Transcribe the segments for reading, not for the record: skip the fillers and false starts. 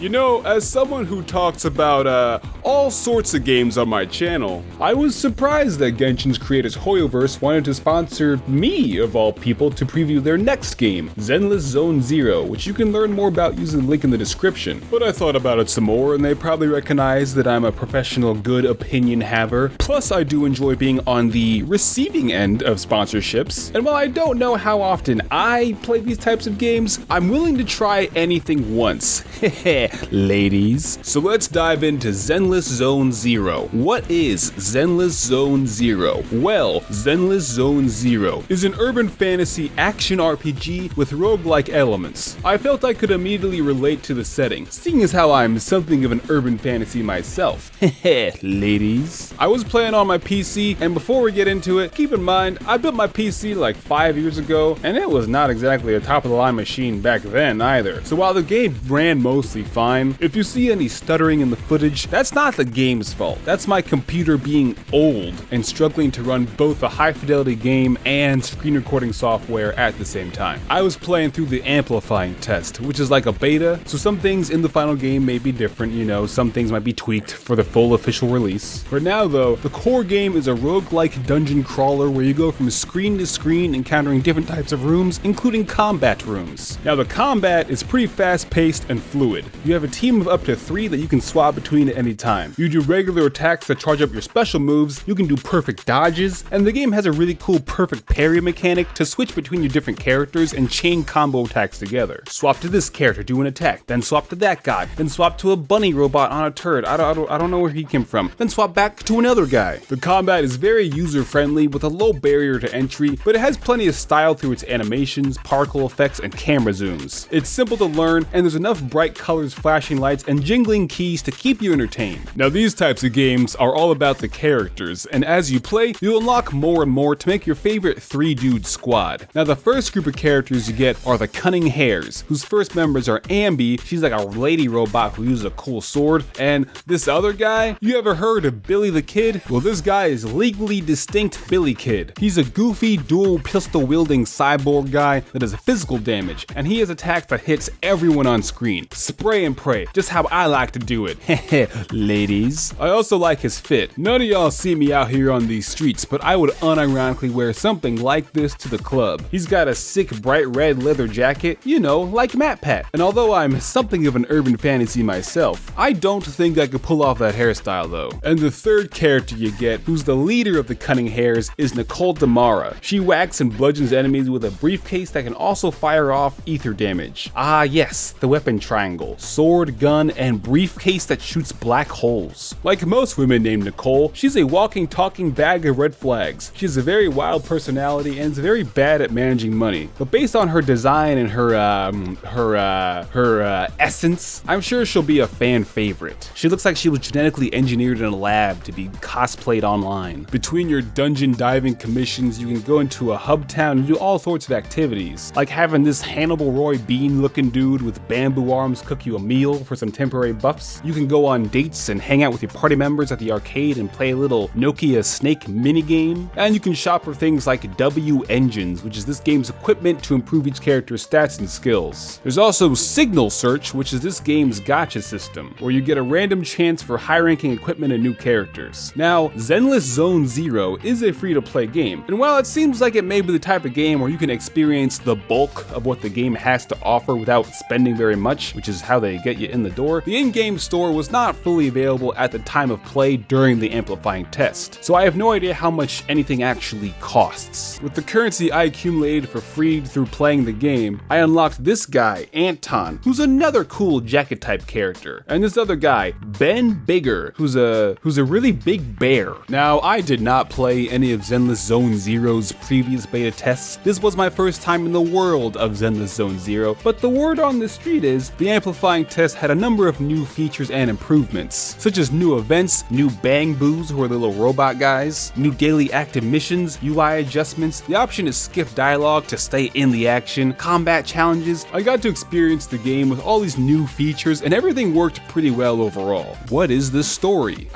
You know, as someone who talks about all sorts of games on my channel, I was surprised that Genshin's creators Hoyoverse wanted to sponsor me, of all people, to preview their next game, Zenless Zone Zero, which you can learn more about using the link in the description. But I thought about it some more, and they probably recognize that I'm a professional good opinion haver. Plus, I do enjoy being on the receiving end of sponsorships. And while I don't know how often I play these types of games, I'm willing to try anything once. Hehe. Ladies. So let's dive into Zenless Zone Zero. What is Zenless Zone Zero? Well, Zenless Zone Zero is an urban fantasy action RPG with roguelike elements. I felt I could immediately relate to the setting, seeing as how I'm something of an urban fantasy myself. Heh, ladies. I was playing on my PC, and before we get into it, keep in mind, I built my PC like 5 years ago, and it was not exactly a top of the line machine back then either. So while the game ran mostly fine, if you see any stuttering in the footage, that's not the game's fault. That's my computer being old and struggling to run both a high fidelity game and screen recording software at the same time. I was playing through the Amplifying test, which is like a beta, so some things in the final game may be different, you know, some things might be tweaked for the full official release. For now though, the core game is a roguelike dungeon crawler where you go from screen to screen encountering different types of rooms, including combat rooms. Now the combat is pretty fast paced and fluid. You have a team of up to 3 that you can swap between at any time. You do regular attacks that charge up your special moves, you can do perfect dodges, and the game has a really cool perfect parry mechanic to switch between your different characters and chain combo attacks together. Swap to this character, do an attack, then swap to that guy, then swap to a bunny robot on a turret, I don't know where he came from, then swap back to another guy. The combat is very user friendly with a low barrier to entry, but it has plenty of style through its animations, particle effects, and camera zooms. It's simple to learn, and there's enough bright colors, flashing lights, and jingling keys to keep you entertained. Now these types of games are all about the characters, and as you play, you'll unlock more and more to make your favorite 3-dude squad. Now the first group of characters you get are the Cunning Hares, whose first members are Ambi, she's like a lady robot who uses a cool sword, and this other guy, you ever heard of Billy the Kid? Well, this guy is Legally Distinct Billy Kid. He's a goofy, dual pistol-wielding cyborg guy that does physical damage, and he has attacks that hits everyone on screen. Spray and pray, just how I like to do it. Heh, ladies. I also like his fit. None of y'all see me out here on these streets, but I would unironically wear something like this to the club. He's got a sick bright red leather jacket, you know, like MatPat. And although I'm something of an urban fantasy myself, I don't think I could pull off that hairstyle though. And the third character you get, who's the leader of the Cunning Hares, is Nicole Damara. She whacks and bludgeons enemies with a briefcase that can also fire off ether damage. Ah yes, the weapon triangle. Sword, gun, and briefcase that shoots black holes. Like most women named Nicole, she's a walking, talking bag of red flags. She has a very wild personality and is very bad at managing money. But based on her design and her essence, I'm sure she'll be a fan favorite. She looks like she was genetically engineered in a lab to be cosplayed online. Between your dungeon diving commissions, you can go into a hub town and do all sorts of activities, like having this Hannibal Roy Bean looking dude with bamboo arms cook you a meal for some temporary buffs. You can go on dates and hang out with your party members at the arcade and play a little Nokia Snake minigame. And you can shop for things like W Engines, which is this game's equipment to improve each character's stats and skills. There's also Signal Search, which is this game's gacha system, where you get a random chance for high-ranking equipment and new characters. Now, Zenless Zone Zero is a free-to-play game, and while it seems like it may be the type of game where you can experience the bulk of what the game has to offer without spending very much, which is how they get you in the door, the in-game store was not fully available at the time of play during the Amplifying test, so I have no idea how much anything actually costs. With the currency I accumulated for free through playing the game, I unlocked this guy, Anton, who's another cool jacket type character, and this other guy, Ben Bigger, who's a really big bear. Now, I did not play any of Zenless Zone Zero's previous beta tests. This was my first time in the world of Zenless Zone Zero, but the word on the street is the Amplifying test had a number of new features and improvements, such as new events, new bang boos who are the little robot guys, new daily active missions, UI adjustments, the option to skip dialogue to stay in the action, combat challenges. I got to experience the game with all these new features and everything worked pretty well overall. What is the story?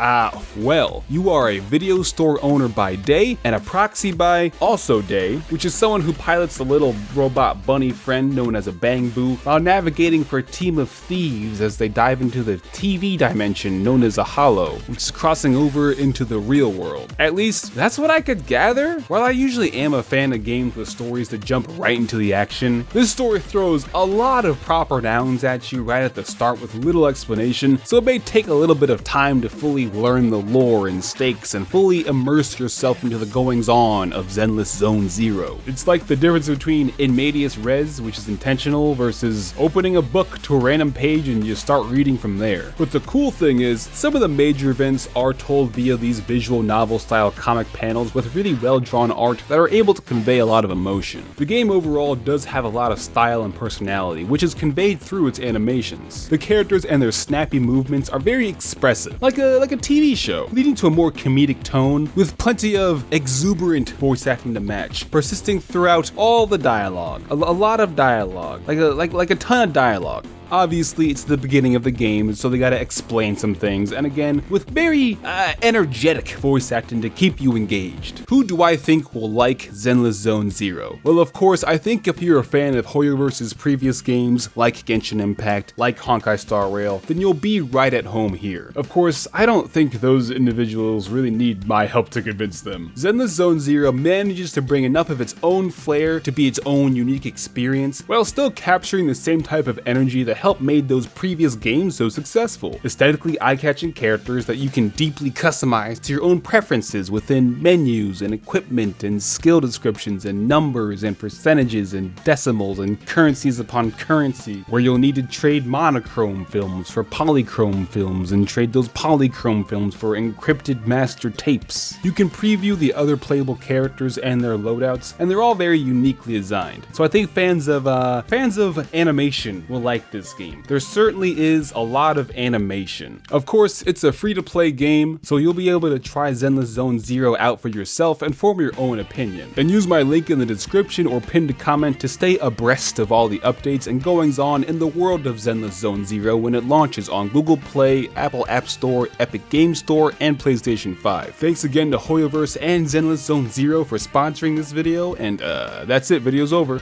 Well, you are a video store owner by day and a proxy by also day, which is someone who pilots a little robot bunny friend known as a bang boo while navigating for a team of thieves as they dive into the TV dimension known as a hollow, which is crossing over into the real world. At least, that's what I could gather. While I usually am a fan of games with stories that jump right into the action, this story throws a lot of proper nouns at you right at the start with little explanation, so it may take a little bit of time to fully learn the lore and stakes and fully immerse yourself into the goings-on of Zenless Zone Zero. It's like the difference between in medias res, which is intentional, versus opening a book to a random page and you start reading from there. But the cool thing is, some of the major events are told via these visual novel-style comic panels with really well-drawn art that are able to convey a lot of emotion. The game overall does have a lot of style and personality, which is conveyed through its animations. The characters and their snappy movements are very expressive, like a TV show, leading to a more comedic tone with plenty of exuberant voice acting to match, persisting throughout all the dialogue. A lot of dialogue, like a ton of dialogue. Obviously, it's the beginning of the game, so they gotta explain some things, and again, with very energetic voice acting to keep you engaged. Who do I think will like Zenless Zone Zero? Well, of course, I think if you're a fan of Hoyoverse's previous games, like Genshin Impact, like Honkai Star Rail, then you'll be right at home here. Of course, I don't think those individuals really need my help to convince them. Zenless Zone Zero manages to bring enough of its own flair to be its own unique experience, while still capturing the same type of energy that helped made those previous games so successful. Aesthetically eye-catching characters that you can deeply customize to your own preferences within menus and equipment and skill descriptions and numbers and percentages and decimals and currencies upon currency, where you'll need to trade monochrome films for polychrome films and trade those polychrome films for encrypted master tapes. You can preview the other playable characters and their loadouts, and they're all very uniquely designed. So I think fans of animation will like this game. There certainly is a lot of animation. Of course, it's a free-to-play game, so you'll be able to try Zenless Zone Zero out for yourself and form your own opinion. And use my link in the description or pinned comment to stay abreast of all the updates and goings-on in the world of Zenless Zone Zero when it launches on Google Play, Apple App Store, Epic Game Store, and PlayStation 5. Thanks again to Hoyoverse and Zenless Zone Zero for sponsoring this video, and that's it, video's over.